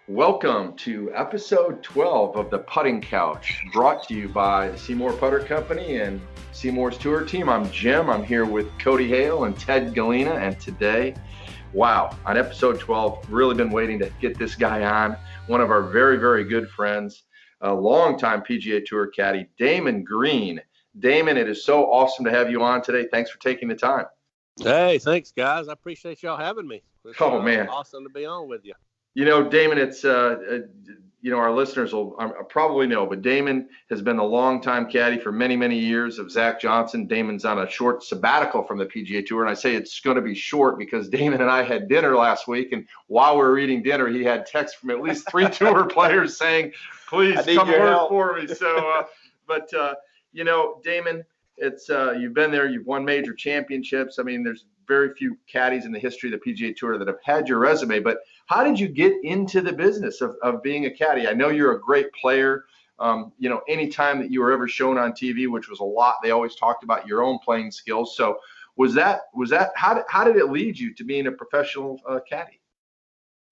Welcome to episode 12 of the Putting Couch, brought to you by the Seymour Putter Company and Seymour's Tour Team. I'm Jim. I'm here with Cody Hale and Ted Galena. And today, wow, on episode 12, really been waiting to get this guy on. One of our very, very good friends, a longtime PGA Tour caddy, Damon Green. Damon, it is so awesome to have you on today. Thanks for taking the time. Hey, thanks, guys. I appreciate y'all having me. It's Man. Awesome to be on with you. You know, Damon, it's, our listeners will probably know, but Damon has been a longtime caddy for many, many years of Zach Johnson. Damon's on a short sabbatical from the PGA Tour, and I say it's going to be short because Damon and I had dinner last week, and while we were eating dinner, he had texts from at least 3 tour players saying, please come work for me. So, Damon, it's you've been there, you've won major championships. I mean, there's very few caddies in the history of the PGA Tour that have had your resume, but how did you get into the business of being a caddy? I know you're a great player. Anytime that you were ever shown on TV, which was a lot, they always talked about your own playing skills. So how did it lead you to being a professional caddy?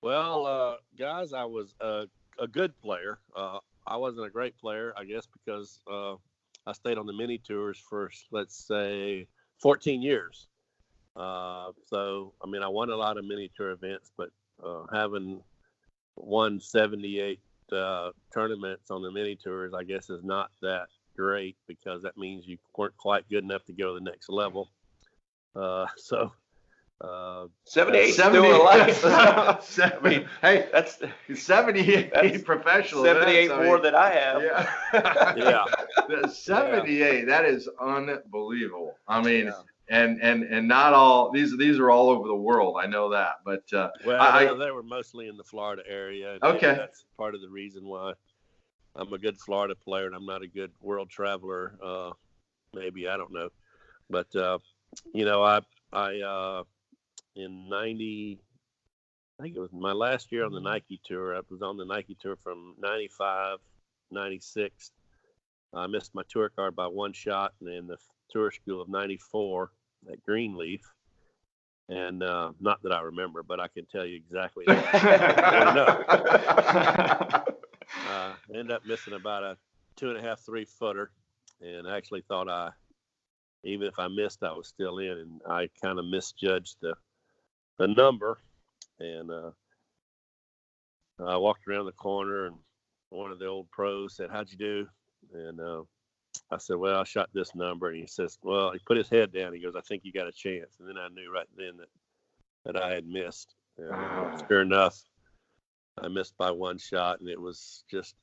Well, guys, I was a good player. I wasn't a great player, I guess, because I stayed on the mini tours for, let's say, 14 years. I won a lot of mini tour events, but having won 78 tournaments on the mini tours, I guess, is not that great because that means you weren't quite good enough to go to the next level. 78 still alive. I mean, hey, that's 78 professionals. 78 more than I have. Yeah. 78. That is unbelievable. I mean. Yeah. And not all these are all over the world. I know that, but they were mostly in the Florida area. Okay, that's part of the reason why I'm a good Florida player and I'm not a good world traveler. Maybe, I don't know, but I in 90, I think it was my last year on the Nike tour. I was on the Nike tour from 95, 96. I missed my tour card by one shot, and in the tour school of 94 at Greenleaf. And not that I remember, but I can tell you exactly what I ended up missing about a 2.5, 3 footer, and I actually thought even if I missed, I was still in, and I kind of misjudged the number. And I walked around the corner, and one of the old pros said, "How'd you do?" And I said, "Well, I shot this number." And he says, well, he put his head down. He goes, "I think you got a chance." And then I knew right then that I had missed. And sure enough, I missed by one shot, and it was just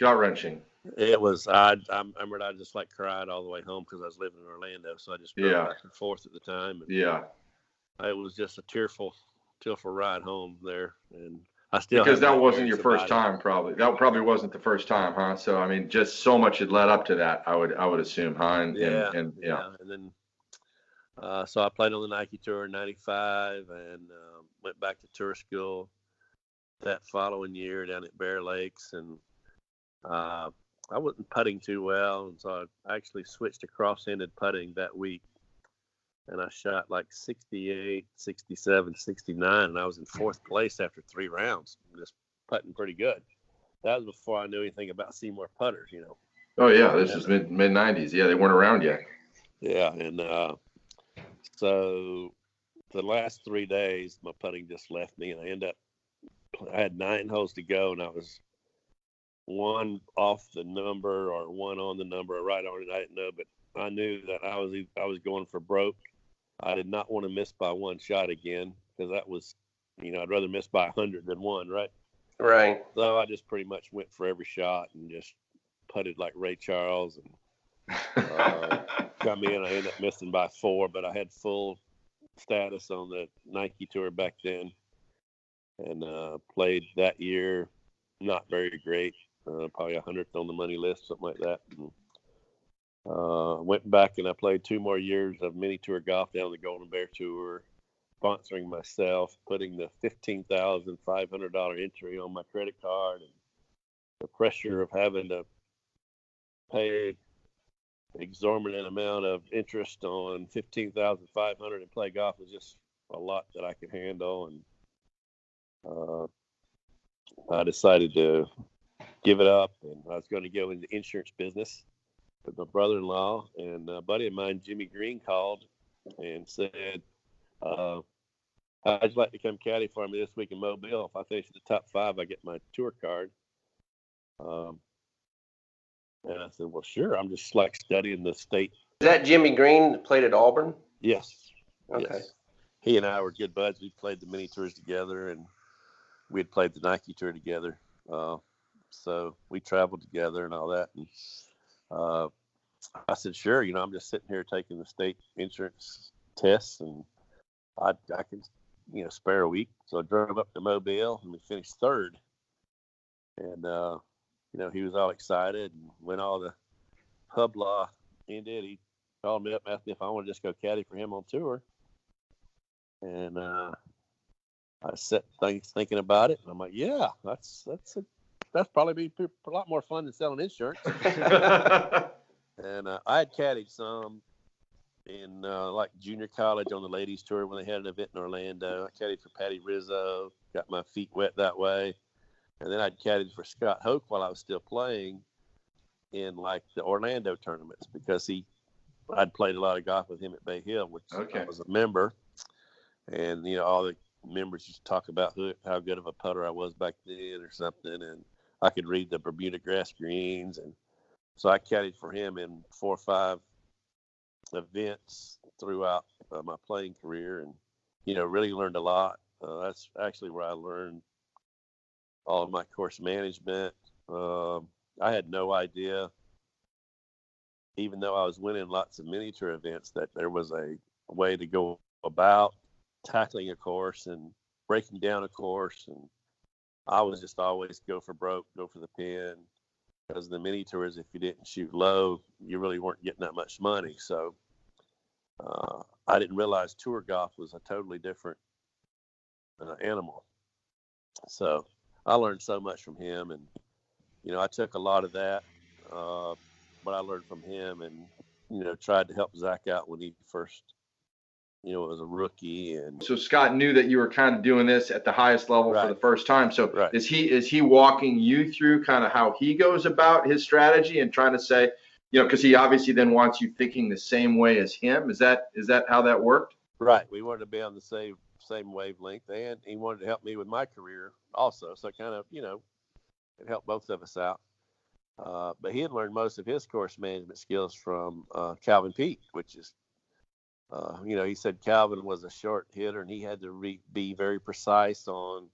gut-wrenching. It was. I remember I just cried all the way home because I was living in Orlando, so I just drove back and forth at the time. And it was just a tearful ride home there, and I still because that wasn't your first time, probably. That probably wasn't the first time, huh? So I mean, just so much had led up to that. I would assume, huh? And then so I played on the Nike tour in '95 and went back to tour school that following year down at Bear Lakes, and I wasn't putting too well, and so I actually switched to cross-handed putting that week. And I shot 68, 67, 69, and I was in 4th place after 3 rounds, just putting pretty good. That was before I knew anything about Seymour putters, Oh, yeah, this is mid-90s. Yeah, they weren't around yet. Yeah, and so the last 3 days, my putting just left me, and I had 9 holes to go, and I was 1 off the number or 1 on the number or right on it. I didn't know, but I knew that I was going for broke. I did not want to miss by 1 shot again because that was, I'd rather miss by 100 than 1, right? Right. So I just pretty much went for every shot and just putted like Ray Charles and come in. I ended up missing by 4, but I had full status on the Nike tour back then and played that year. Not very great, probably 100th on the money list, something like that. And, went back and I played 2 more years of mini tour golf down the Golden Bear Tour, sponsoring myself, putting the $15,500 entry on my credit card, and the pressure of having to pay exorbitant amount of interest on $15,500 and play golf was just a lot that I could handle. And I decided to give it up, and I was going to go into the insurance business. But my brother-in-law and a buddy of mine, Jimmy Green, called and said, I'd like to come caddy for me this week in Mobile. If I finish in the top 5, I get my tour card. And I said, well, sure. I'm just like studying the state. Is that Jimmy Green that played at Auburn? Yes. Okay. Yes. He and I were good buds. We played the mini tours together, and we had played the Nike tour together. So we traveled together and all that. And I said, sure. I'm just sitting here taking the state insurance tests, and I can, spare a week. So I drove up to Mobile, and we finished 3rd. And, he was all excited. And when all the hoopla ended, he called me up and asked me if I wanted to just go caddy for him on tour. And I sat thinking about it, and I'm like, yeah, that's probably be a lot more fun than selling insurance. And I had caddied some in like junior college on the ladies tour when they had an event in Orlando. I caddied for Patty Rizzo, got my feet wet that way. And then I'd caddied for Scott Hoke while I was still playing in like the Orlando tournaments, because I'd played a lot of golf with him at Bay Hill, which I was a member. And, all the members used to talk about how good of a putter I was back then or something. And I could read the Bermuda grass greens. And so I caddied for him in 4 or 5 events throughout my playing career, and, really learned a lot. That's actually where I learned all of my course management. I had no idea, even though I was winning lots of mini tour events, that there was a way to go about tackling a course and breaking down a course. And I was just always go for broke, go for the pin, because the mini tours, if you didn't shoot low, you really weren't getting that much money. So I didn't realize tour golf was a totally different animal. So I learned so much from him, and I took a lot of that, but I learned from him, and tried to help Zach out when he first was a rookie. And so Scott knew that you were kind of doing this at the highest level for the first time. So right. is he walking you through kind of how he goes about his strategy and trying to say, because he obviously then wants you thinking the same way as him? Is that how that worked? Right. We wanted to be on the same wavelength, and he wanted to help me with my career also. So kind of, it helped both of us out. But he had learned most of his course management skills from Calvin Peete, which is, he said Calvin was a short hitter, and he had to be very precise on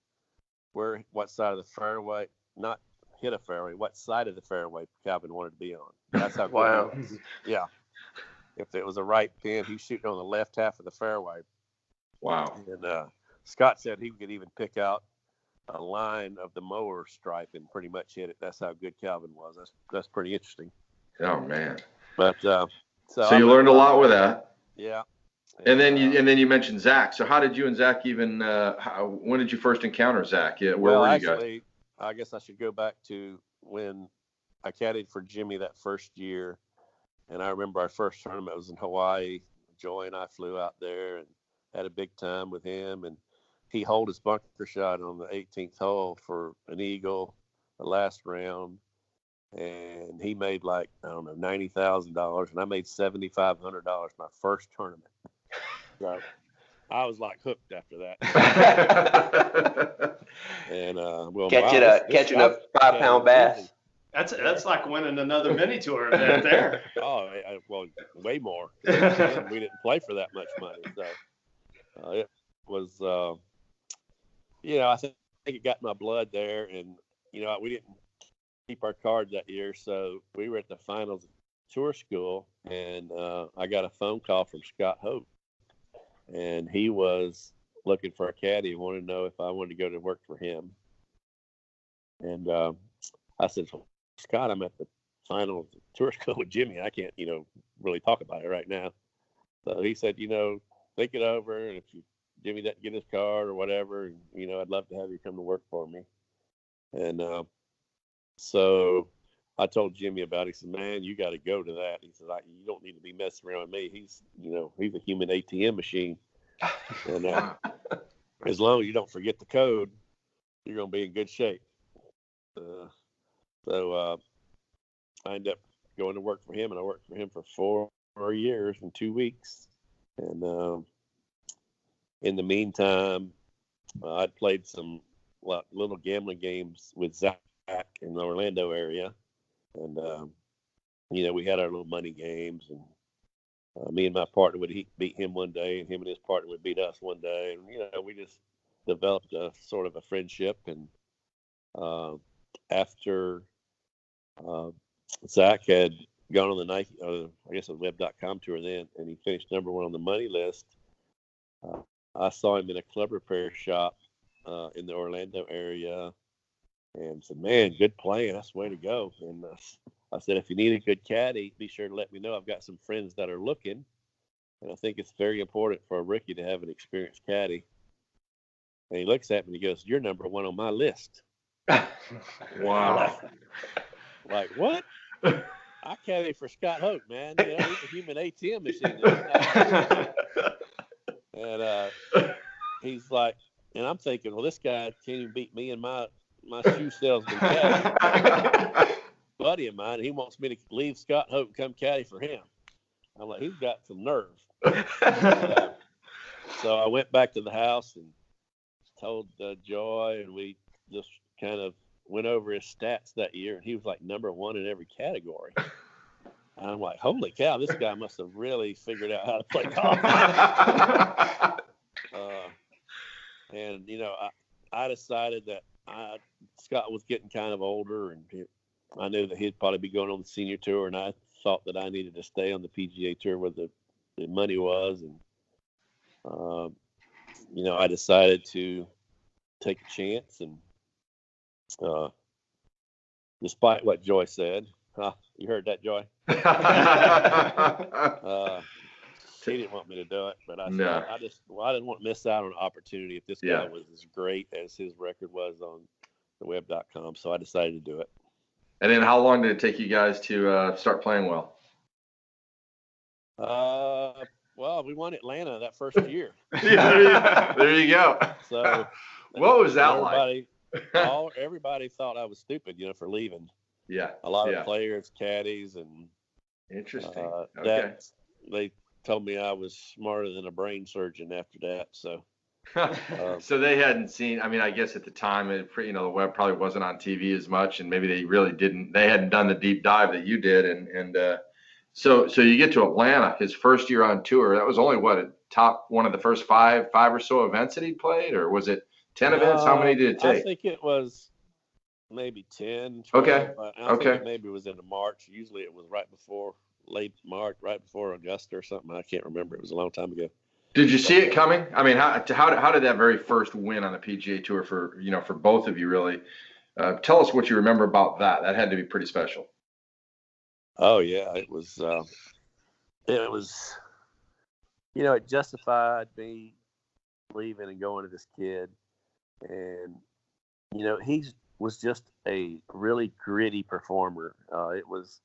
what side of the fairway, not hit a fairway, what side of the fairway Calvin wanted to be on. That's how wow. He was. Yeah. If it was a right pin, he was shooting on the left half of the fairway. Wow. And Scott said he could even pick out a line of the mower stripe and pretty much hit it. That's how good Calvin was. That's pretty interesting. Oh man. But so you learned a lot with that. Yeah. And then you mentioned Zach. So how did you and Zach even? When did you first encounter Zach? Yeah, where were you guys? I guess I should go back to when I caddied for Jimmy that first year, and I remember our first tournament was in Hawaii. Joy and I flew out there and had a big time with him, and he holed his bunker shot on the 18th hole for an eagle, the last round, and he made like, I don't know, $90,000, and I made $7,500 my first tournament. So I was like hooked after that. And catching a 5-pound bass. That's like winning another mini tour event there. Oh, well, way more. We didn't play for that much money, so it was. I think it got my blood there, and we didn't keep our card that year, so we were at the finals of tour school, and I got a phone call from Scott Hope, and he was looking for a caddy and wanted to know if I wanted to go to work for him. And I said, Scott, I'm at the finals of tour school with Jimmy. I can't, really talk about it right now. So he said, think it over, and if Jimmy doesn't get his card or whatever, I'd love to have you come to work for me. And so I told Jimmy about it. He said, man, you got to go to that. He said, you don't need to be messing around with me. He's a human ATM machine. And as long as you don't forget the code, you're going to be in good shape. So I ended up going to work for him, and I worked for him for 4 years and 2 weeks. And in the meantime, I'd played some little gambling games with Zach in the Orlando area. And, we had our little money games, and me and my partner would beat him one day, and him and his partner would beat us one day. And, we just developed a sort of a friendship. And after Zach had gone on the Nike, I guess it was web.com tour then, and he finished number 1 on the money list, I saw him in a club repair shop in the Orlando area and said, man, good playing. That's the way to go. And I said, if you need a good caddy, be sure to let me know. I've got some friends that are looking, and I think it's very important for a rookie to have an experienced caddy. And he looks at me and he goes, you're number 1 on my list. Wow. Like, what? I caddy for Scott Hoke, man. He's a human ATM machine. And he's like, and I'm thinking, well, this guy can't even beat me in my shoe salesman caddy. Buddy of mine, he wants me to leave Scott Hope and come caddy for him. I'm like, he's got some nerve. So I went back to the house and told Joy, and we just kind of went over his stats that year, and he was like number 1 in every category. And I'm like, holy cow, this guy must have really figured out how to play golf. And I decided that Scott was getting kind of older, and I knew that he'd probably be going on the senior tour, and I thought that I needed to stay on the PGA Tour where the money was. And, I decided to take a chance. And despite what Joy said, you heard that, Joy? He didn't want me to do it, but I said, I didn't want to miss out on an opportunity if this guy was as great as his record was on the web.com. So I decided to do it. And then how long did it take you guys to start playing well? Well, we won Atlanta that first year. There you go. So what was that like? Everybody thought I was stupid, for leaving. Yeah. A lot of players, caddies, and interesting. Okay. They told me I was smarter than a brain surgeon after that. So. So they hadn't seen. I mean, I guess at the time, the web probably wasn't on TV as much, and maybe they really didn't. They hadn't done the deep dive that you did, and so you get to Atlanta, his first year on tour. That was only one of the first five or so events that he played, or was it 10 events? How many did it take? I think it was maybe 10. 12. Okay. I think it maybe was in March. Usually it was late March, right before Augusta or something. I can't remember. It was a long time ago. Did you see it coming? I mean, how did that very first win on the PGA Tour for both of you really? Tell us what you remember about that. That had to be pretty special. Oh yeah, it was. It justified me leaving and going to this kid, and he was just a really gritty performer. It was.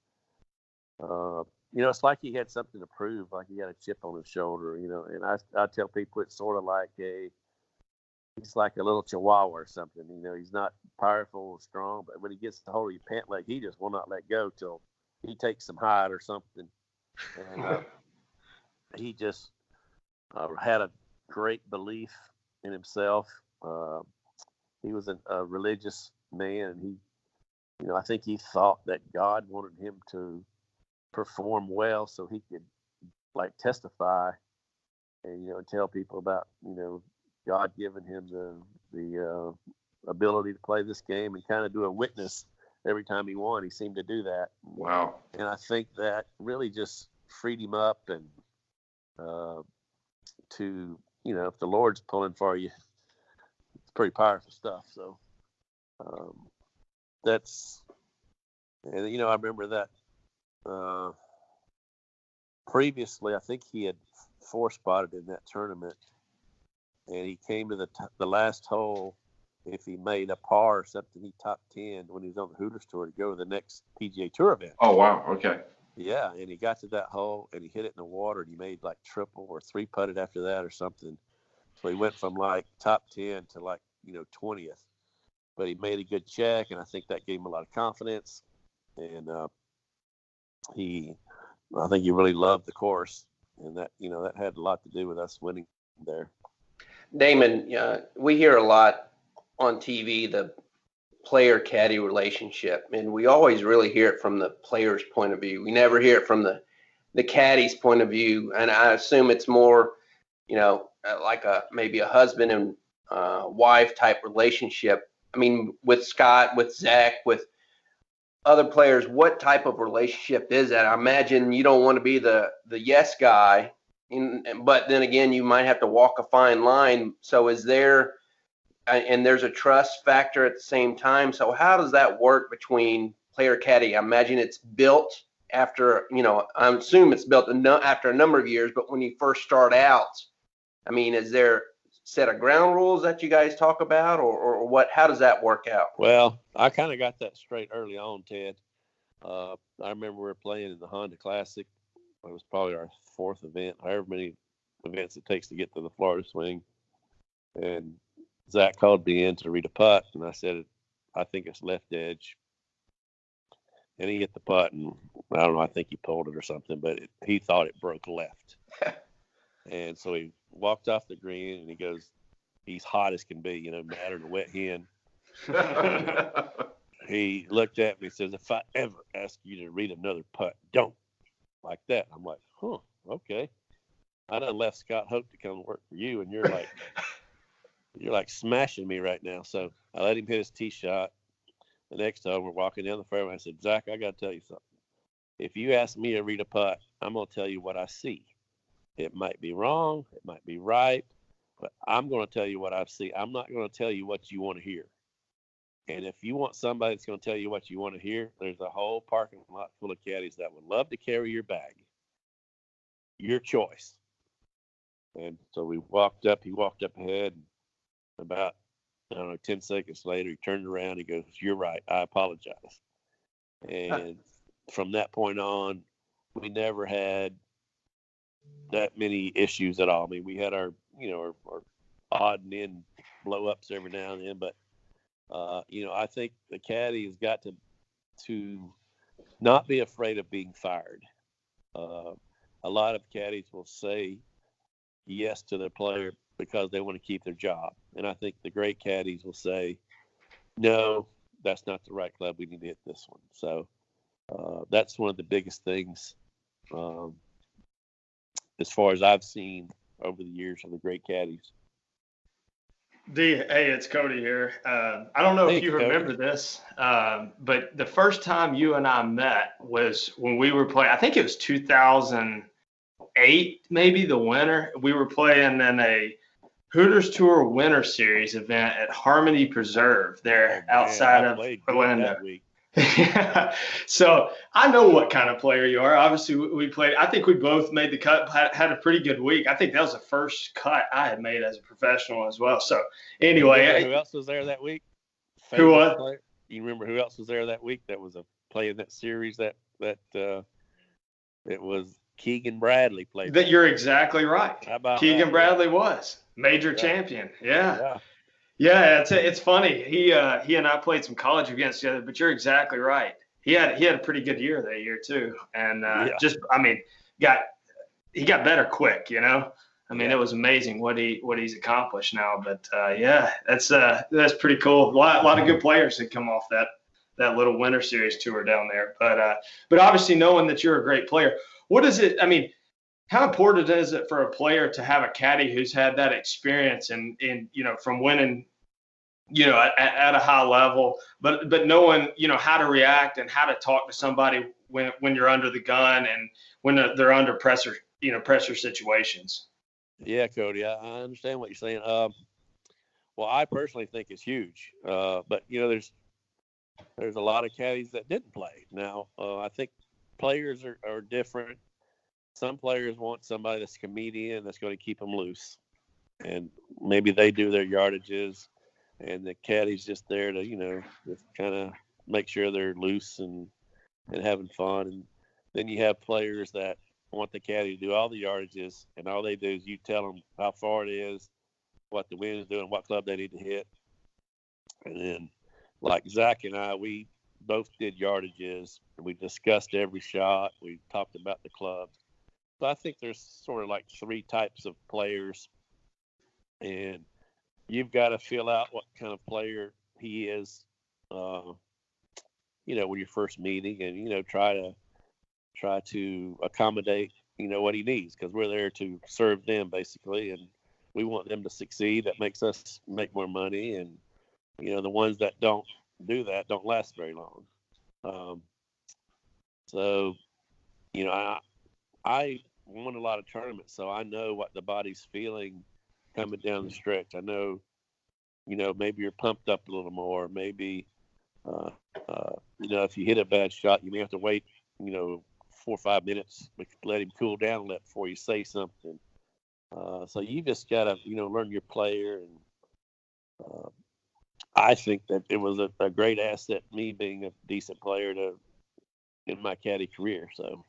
It's like he had something to prove, like he had a chip on his shoulder, and I tell people it's sort of like he's like a little chihuahua or something, he's not powerful or strong, but when he gets the hold of your pant leg, he just will not let go till he takes some hide or something. And he just had a great belief in himself. He was a religious man, and I think he thought that God wanted him to perform well so he could testify and tell people about God giving him the ability to play this game and kind of do a witness every time he won. He seemed to do that. Wow. And I think that really just freed him up, and to if the Lord's pulling for you, it's pretty powerful stuff. So that's, and I remember that. Previously, I think he had 4-spotted in that tournament, and he came to the last hole. If he made a par or something, he top 10 when he was on the Hooters tour to go to the next PGA Tour event. Oh wow, okay. Yeah, and he got to that hole and he hit it in the water, and he made triple or 3-putted after that or something. So he went from top 10 to 20th. but he made a good check, and I think that gave him a lot of confidence. And I think he really loved the course, and that that had a lot to do with us winning there. Damon, we hear a lot on TV the player-caddy relationship, and we always really hear it from the player's point of view. We never hear it from the caddy's point of view, and I assume it's more, like maybe a husband and wife type relationship. I mean, with Scott, with Zach, with other players, what type of relationship is that? I imagine you don't want to be the yes guy, but then again, you might have to walk a fine line. So is there, and there's a trust factor at the same time. So how does that work between player caddy? I imagine it's built after, I assume it's built after a number of years, but when you first start out, I mean, is there set of ground rules that you guys talk about, or what? How does that work out? Well, I kind of got that straight early on, Ted. I remember we were playing in the Honda Classic. It was probably our fourth event, however many events it takes to get to the Florida Swing. And Zach called me in to read a putt, and I said, I think it's left edge. And he hit the putt, and I don't know, I think he pulled it or something, but he thought it broke left. And so he walked off the green, and he goes, he's hot as can be, madder than a wet hen. He looked at me and says, if I ever ask you to read another putt, don't. Like that. I'm like, okay. I done left Scott Hope to come work for you, and you're like smashing me right now. So I let him hit his tee shot. The next time we're walking down the fairway, I said, Zach, I got to tell you something. If you ask me to read a putt, I'm going to tell you what I see. It might be wrong. It might be right. But I'm going to tell you what I see. I'm not going to tell you what you want to hear. And if you want somebody that's going to tell you what you want to hear, there's a whole parking lot full of caddies that would love to carry your bag. Your choice. And so we walked up. He walked up ahead. About, 10 seconds later, he turned around. He goes, you're right. I apologize. And from that point on, we never had that many issues at all. I mean, we had our odd and end blow ups every now and then, but I think the caddy has got to not be afraid of being fired. A lot of caddies will say yes to their player because they want to keep their job, and I think the great caddies will say, no, that's not the right club. We need to hit this one. So that's one of the biggest things. As far as I've seen over the years of the great caddies. Hey, it's Cody here. I don't know if you remember this, but the first time you and I met was when we were playing, I think it was 2008, maybe the winter. We were playing in a Hooters Tour Winter Series event at Harmony Preserve there outside of Orlando. Yeah. So I know what kind of player you are. Obviously, we played. I think we both made the cut. Had a pretty good week. I think that was the first cut I had made as a professional as well. So anyway, who else was there that week? Who was? Player? You remember who else was there that week? That was a play in that series that it was Keegan Bradley played. That you're exactly right. How about Keegan that? Bradley was major champion. Yeah. Yeah, it's funny. He and I played some college against together, but you're exactly right. He had a pretty good year that year too, and he got better quick. It was amazing what he's accomplished now. But that's pretty cool. A lot of good players that come off that little winter series tour down there. But obviously knowing that you're a great player, what is it? I mean, how important is it for a player to have a caddy who's had that experience and from winning, at a high level, but knowing, how to react and how to talk to somebody when you're under the gun and when they're under pressure, pressure situations? Yeah, Cody, I understand what you're saying. Well, I personally think it's huge. But there's a lot of caddies that didn't play. Now, I think players are different. Some players want somebody that's a comedian that's going to keep them loose, and maybe they do their yardages, and the caddy's just there to just kind of make sure they're loose and having fun. And then you have players that want the caddy to do all the yardages, and all they do is you tell them how far it is, what the wind is doing, what club they need to hit, and then like Zach and I, we both did yardages, and we discussed every shot. We talked about the clubs. So I think there's sort of like 3 types of players, and you've got to feel out what kind of player he is, when you're first meeting, and try to accommodate what he needs, because we're there to serve them basically, and we want them to succeed. That makes us make more money, and the ones that don't do that don't last very long. I won a lot of tournaments, so I know what the body's feeling coming down the stretch. I know, maybe you're pumped up a little more. Maybe, if you hit a bad shot, you may have to wait, 4 or 5 minutes, let him cool down a little before you say something. So you just got to, learn your player. And I think that it was a great asset, me being a decent player in my caddy career. So.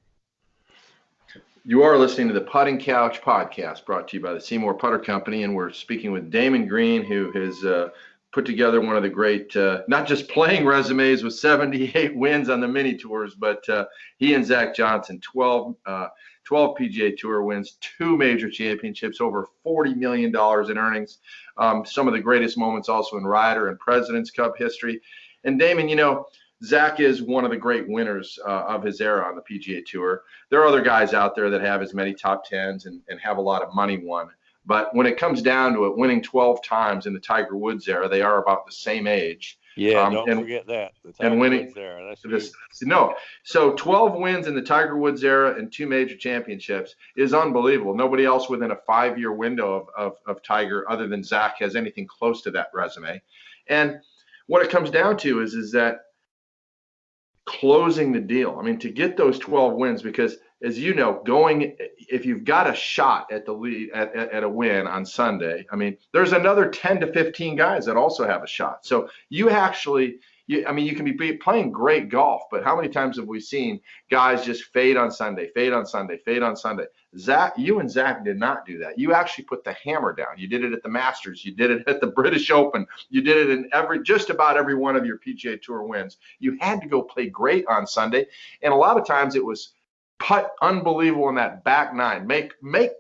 You are listening to the Putting Couch podcast, brought to you by the Seymour Putter Company, and we're speaking with Damon Green, who has put together one of the great, not just playing resumes with 78 wins on the mini tours, but he and Zach Johnson, 12 PGA Tour wins, 2 major championships, over $40 million in earnings. Some of the greatest moments also in Ryder and President's Cup history. And Damon, Zach is one of the great winners of his era on the PGA Tour. There are other guys out there that have as many top 10s and have a lot of money won. But when it comes down to it, winning 12 times in the Tiger Woods era, they are about the same age. Yeah, don't forget that. The Tiger Woods era. So 12 wins in the Tiger Woods era and 2 major championships is unbelievable. Nobody else within a 5-year window of Tiger other than Zach has anything close to that resume. And what it comes down to is that closing the deal. I mean, to get those 12 wins, because as you know, if you've got a shot at the lead at a win on Sunday, I mean, there's another 10 to 15 guys that also have a shot. So you can be playing great golf, but how many times have we seen guys just fade on Sunday, fade on Sunday, fade on Sunday? You and Zach did not do that. You actually put the hammer down. You did it at the Masters. You did it at the British Open. You did it in just about every one of your PGA Tour wins. You had to go play great on Sunday, and a lot of times it was putt unbelievable in that back 9. Make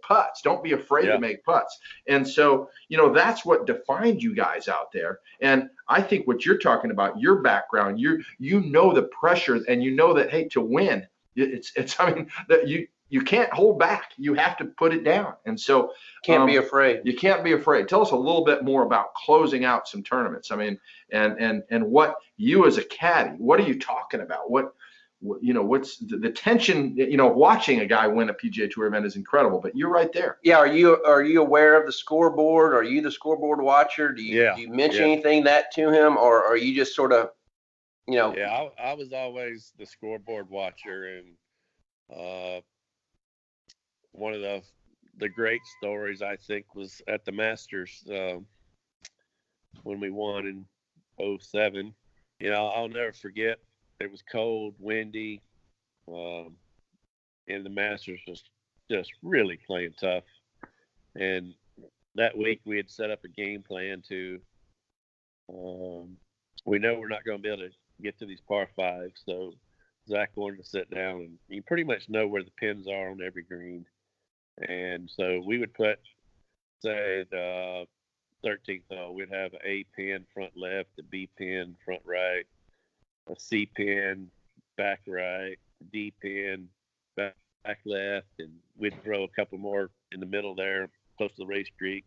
putts. Don't be afraid to make putts. And so, that's what defined you guys out there. And I think what you're talking about, your background, you know the pressure, and you know that, hey, to win, that you can't hold back. You have to put it down. And so can't be afraid. You can't be afraid. Tell us a little bit more about closing out some tournaments. I mean, and what you as a caddy, what are you talking about? What's the tension, watching a guy win a PGA Tour event is incredible, but you're right there. Yeah. Are you aware of the scoreboard? Are you the scoreboard watcher? Do you mention anything that to him, or are you just sort of, Yeah, I was always the scoreboard watcher, and one of the great stories, I think, was at the Masters when we won in 2007. I'll never forget. It was cold, windy, and the Masters was just really playing tough. And that week we had set up a game plan to, we know we're not going to be able to get to these par 5s. So Zach wanted to sit down, and you pretty much know where the pins are on every green. And so we would put, say, the 13th hole, we'd have an A pin front left, a B pin front right, a C pin back right, D pin back left, and we'd throw a couple more in the middle there, close to the race creek.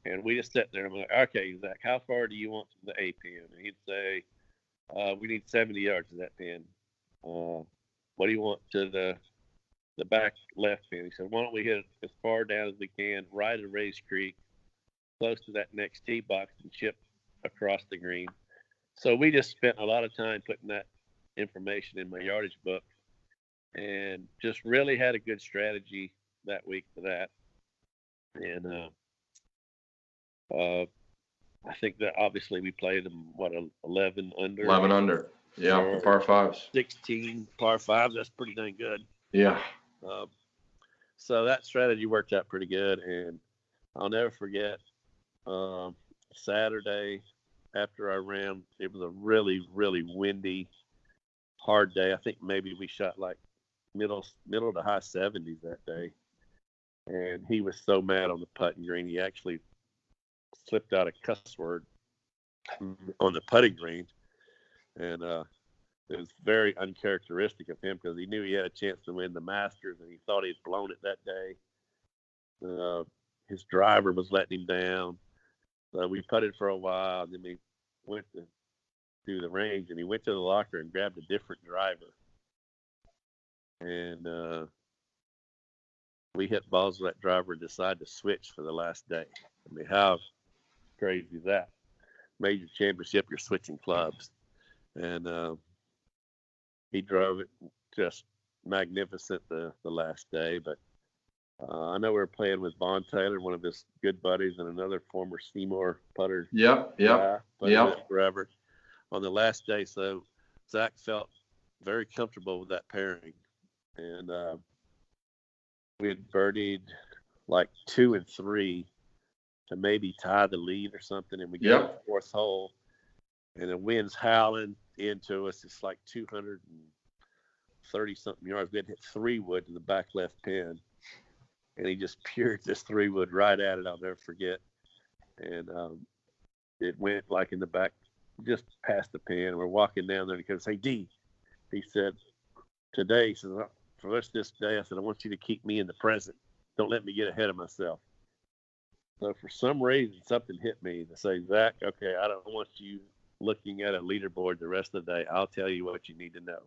And we just sat there and I'm like, okay, Zach, how far do you want from the A pin? And he'd say, we need 70 yards to that pin. What do you want to the back left pin? He said, why don't we hit it as far down as we can, right at Race Creek, close to that next tee box, and chip across the green. So we just spent a lot of time putting that information in my yardage book, and just really had a good strategy that week for that. And I think that obviously we played them, 11 under? 11 under. Yeah, par 5s. 16 par 5s. That's pretty dang good. Yeah. So that strategy worked out pretty good. And I'll never forget Saturday, after our round, it was a really, really windy, hard day. I think maybe we shot like middle to high 70s that day. And he was so mad on the putting green, he actually slipped out a cuss word on the putting green. And it was very uncharacteristic of him because he knew he had a chance to win the Masters and he thought he'd blown it that day. His driver was letting him down. So we putted for a while, and then we went to the range, and he went to the locker and grabbed a different driver. And we hit balls with that driver and decided to switch for the last day. I mean, how crazy is that? Major championship, you're switching clubs. And he drove it just magnificent the last day. But I know we were playing with Vaughn Taylor, one of his good buddies, and another former Seymour putter. Yep. Forever. On the last day, so Zach felt very comfortable with that pairing. And we had birdied like 2 and 3 to maybe tie the lead or something. And we get to the fourth hole, and the wind's howling into us. It's like 230-something yards. We had hit 3-wood to the back left pin. And he just peered this 3-wood right at it. I'll never forget. And it went like in the back, just past the pin. We're walking down there, and he goes, "Hey, D," he said, "today," he said, "for the rest of this day," I said, "I want you to keep me in the present. Don't let me get ahead of myself." So for some reason, something hit me to say, "Zach, okay, I don't want you looking at a leaderboard the rest of the day. I'll tell you what you need to know.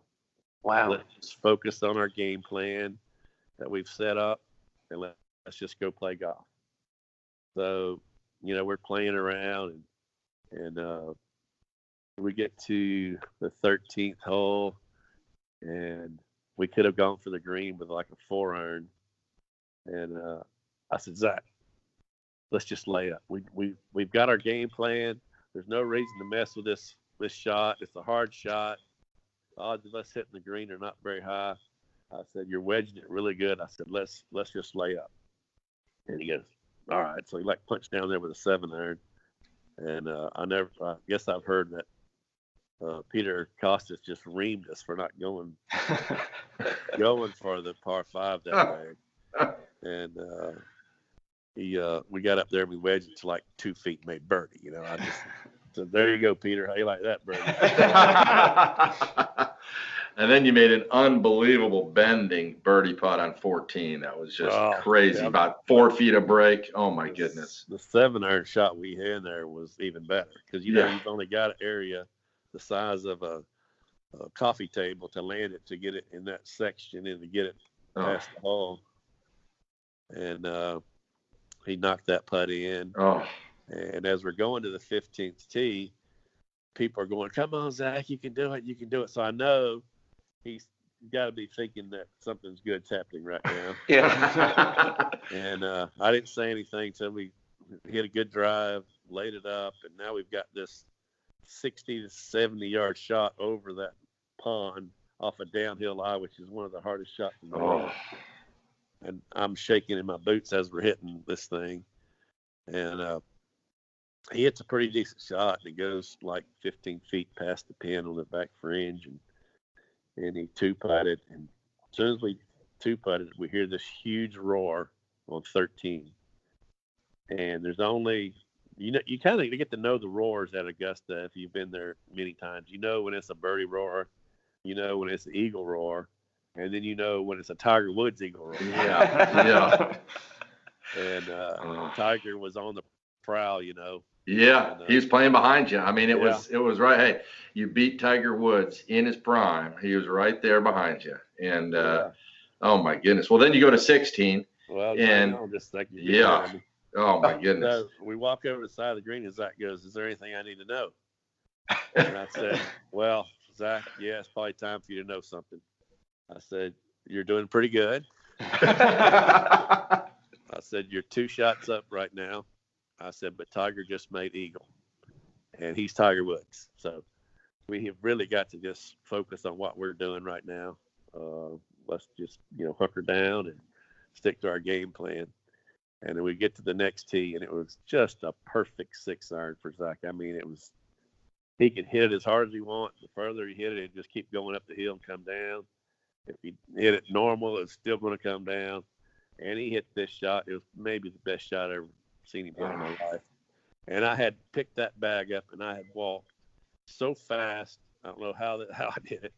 Wow. Let's focus on our game plan that we've set up, and let's just go play golf." So, we're playing around, and we get to the 13th hole, and we could have gone for the green with like a 4-iron. And I said, "Zach, let's just lay up. We've got our game plan. There's no reason to mess with this shot. It's a hard shot. The odds of us hitting the green are not very high." I said, "You're wedging it really good." I said, let's just lay up." And he goes, "All right." So he punched down there with a 7-iron. And I guess I've heard that Peter Costas just reamed us for not going for the par 5 that day. And we got up there and we wedged it to like 2 feet and made birdie. I just said, "There you go, Peter. How you like that birdie?" And then you made an unbelievable bending birdie putt on 14. That was just crazy. Yeah. About 4 feet of break. Oh my goodness. The 7-iron shot we had there was even better because you've only got an area the size of a coffee table to land it, to get it in that section and to get it past the hole. And he knocked that putt in. Oh. And as we're going to the 15th tee, people are going, "Come on, Zach, you can do it. You can do it." So I know he's got to be thinking that something's good's happening right now. Yeah. And I didn't say anything till we hit a good drive, laid it up, and now we've got this 60 to 70-yard shot over that pond off a downhill lie, which is one of the hardest shots in the world. And I'm shaking in my boots as we're hitting this thing. And he hits a pretty decent shot, and it goes like 15 feet past the pin on the back fringe, and he 2-putted. And as soon as we 2-putted, we hear this huge roar on 13. And there's only, you kind of get to know the roars at Augusta if you've been there many times. When it's a birdie roar, when it's an eagle roar, and then when it's a Tiger Woods eagle roar. Yeah. And Tiger was on the prowl, Yeah, and, he was playing behind you. I mean, it was right. Hey, you beat Tiger Woods in his prime. He was right there behind you. And oh my goodness. Well, then you go to 16. Well, and oh my goodness. So we walk over to the side of the green, and Zach goes, "Is there anything I need to know?" And I said, "Well, Zach, it's probably time for you to know something." I said, "You're doing pretty good." I said, "You're 2 shots up right now." I said, "But Tiger just made eagle, and he's Tiger Woods. So we have really got to just focus on what we're doing right now. Let's just, hunker down and stick to our game plan." And then we get to the next tee, and it was just a perfect 6-iron for Zach. I mean, it was he can hit it as hard as he wants. The further he hit it, it just keep going up the hill and come down. If he hit it normal, it's still going to come down. And he hit this shot. It was maybe the best shot I ever seen him hit in my life. And I had picked that bag up, and I had walked so fast. I don't know how I did it.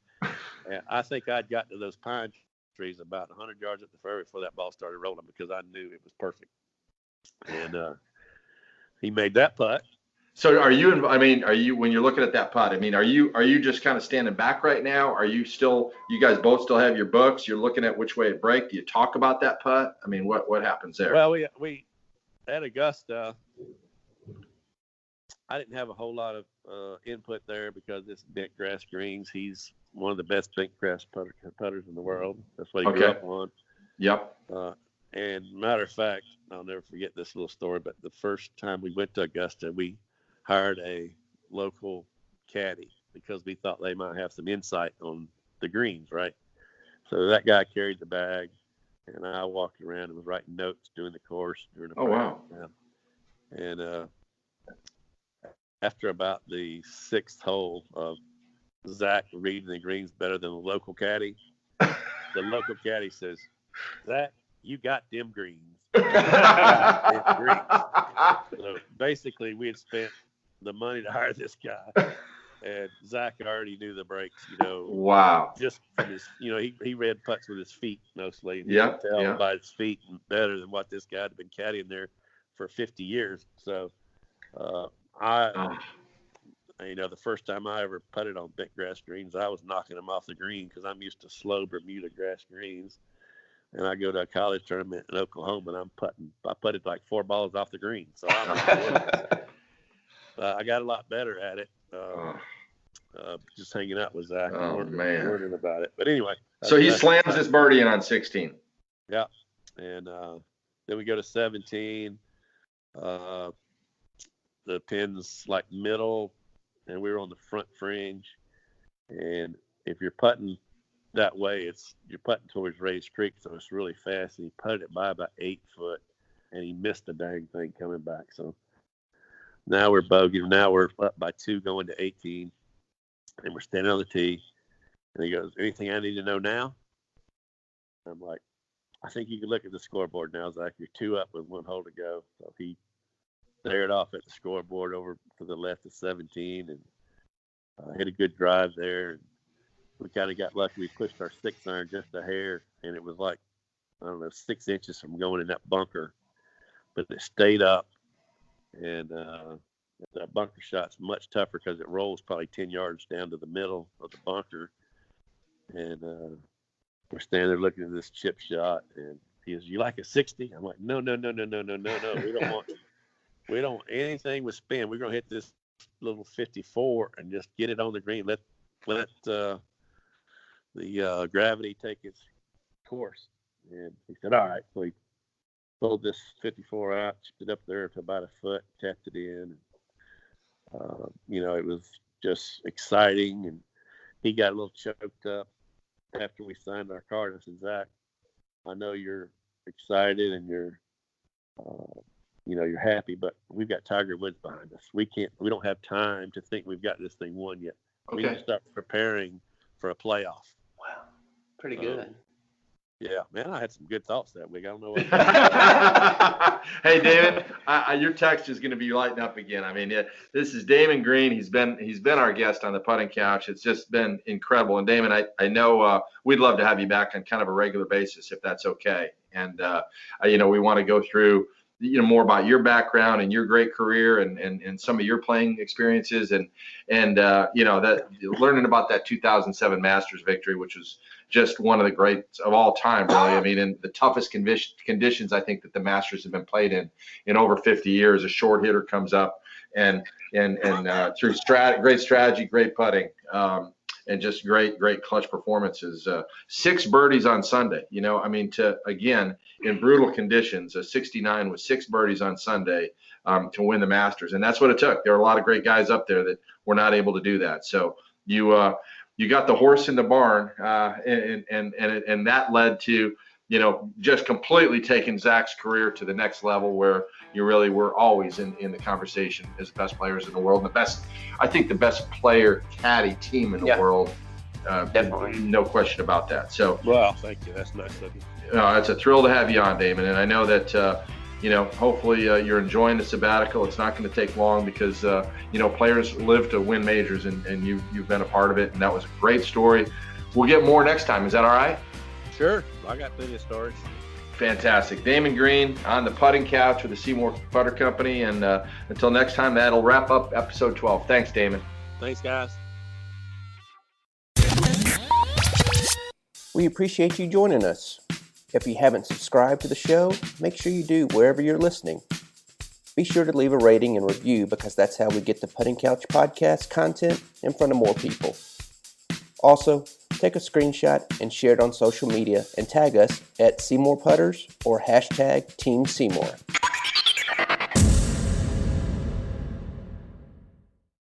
And I think I'd got to those pine trees about 100 yards up the fairway before that ball started rolling, because I knew it was perfect. And he made that putt. So are you when you're looking at that putt, are you just kind of standing back right now? Are you guys both still have your books? You're looking at which way it break. Do you talk about that putt? I mean, what happens there? Well, we at Augusta, I didn't have a whole lot of input there because it's bent grass greens. He's one of the best bent grass putters in the world. That's what he grew up on. Yep. And matter of fact, I'll never forget this little story, but the first time we went to Augusta, we hired a local caddy because we thought they might have some insight on the greens, right? So that guy carried the bag, and I walked around and was writing notes during the course. During the wow. And after about the sixth hole of Zach reading the greens better than the local caddy, the local caddy says, "Zach, you got them greens." So basically, we had spent the money to hire this guy, and Zach already knew the breaks. Wow. Just from his, he read putts with his feet mostly. And yeah. You could tell by his feet better than what this guy had been caddying there for 50 years. So, the first time I ever putted on bent grass greens, I was knocking them off the green because I'm used to slow Bermuda grass greens. And I go to a college tournament in Oklahoma, and I putted like 4 balls off the green. So I got a lot better at it. Just hanging out with Zach and learning about it. But anyway. So he slams this birdie in on 16. Yeah. And then we go to 17. The pin's like middle, and we were on the front fringe. And if you're putting that way, you're putting towards Ray's Creek, so it's really fast. And he putted it by about 8 foot, and he missed the dang thing coming back. So now we're bogeying. Now we're up by 2 going to 18, and we're standing on the tee. And he goes, "Anything I need to know now?" I'm like, "I think you can look at the scoreboard now, Zach. You're 2 up with 1 hole to go." So he stared off at the scoreboard over to the left of 17 and hit a good drive there. And we kind of got lucky. We pushed our 6-iron just a hair, and it was like, 6 inches from going in that bunker. But it stayed up, and that bunker shot's much tougher because it rolls probably 10 yards down to the middle of the bunker. And we're standing there looking at this chip shot, and he goes, "You like a 60?" I'm like, No. We don't want anything with spin. We're going to hit this little 54 and just get it on the green. Let the gravity take its course. And he said, "All right." So he pulled this 54 out, chipped it up there to about 1 foot, tapped it in. It was just exciting. And he got a little choked up after we signed our card. I said, "Zach, I know you're excited and you're happy, but we've got Tiger Woods behind us. We don't have time to think we've got this thing won yet. We need to start preparing for a playoff." Wow. Pretty good. Yeah, man, I had some good thoughts that week. I don't know what. Hey, David, your text is going to be lighting up again. This is Damon Green. He's been our guest on the Putting Couch. It's just been incredible. And Damon, I know we'd love to have you back on kind of a regular basis if that's okay. And we want to go through more about your background and your great career and some of your playing experiences and that learning about that 2007 Masters victory, which was just one of the greats of all time, really. In the toughest conditions I think that the Masters have been played in over 50 years. A short hitter comes up and through great strategy, great putting, and just great clutch performances. 6 birdies on Sunday. Again, in brutal conditions, a 69 with 6 birdies on Sunday to win the Masters, and that's what it took. There are a lot of great guys up there that were not able to do that. So you got the horse in the barn, and that led to just completely taken Zach's career to the next level where you really were always in the conversation as the best players in the world, and I think the best player caddy team in the world. Definitely. No question about that. So, well, thank you. That's nice of you. It's a thrill to have you on, Damon. And I know that, hopefully you're enjoying the sabbatical. It's not going to take long because, players live to win majors, and you've been a part of it. And that was a great story. We'll get more next time. Is that all right? Sure. I got plenty of stories. Fantastic. Damon Green on the putting couch with the Seymour Putter Company. And until next time, that'll wrap up episode 12. Thanks, Damon. Thanks, guys. We appreciate you joining us. If you haven't subscribed to the show, make sure you do wherever you're listening. Be sure to leave a rating and review because that's how we get the Putting Couch podcast content in front of more people. Also, take a screenshot and share it on social media and tag us at Seymour Putters or #Team Seymour.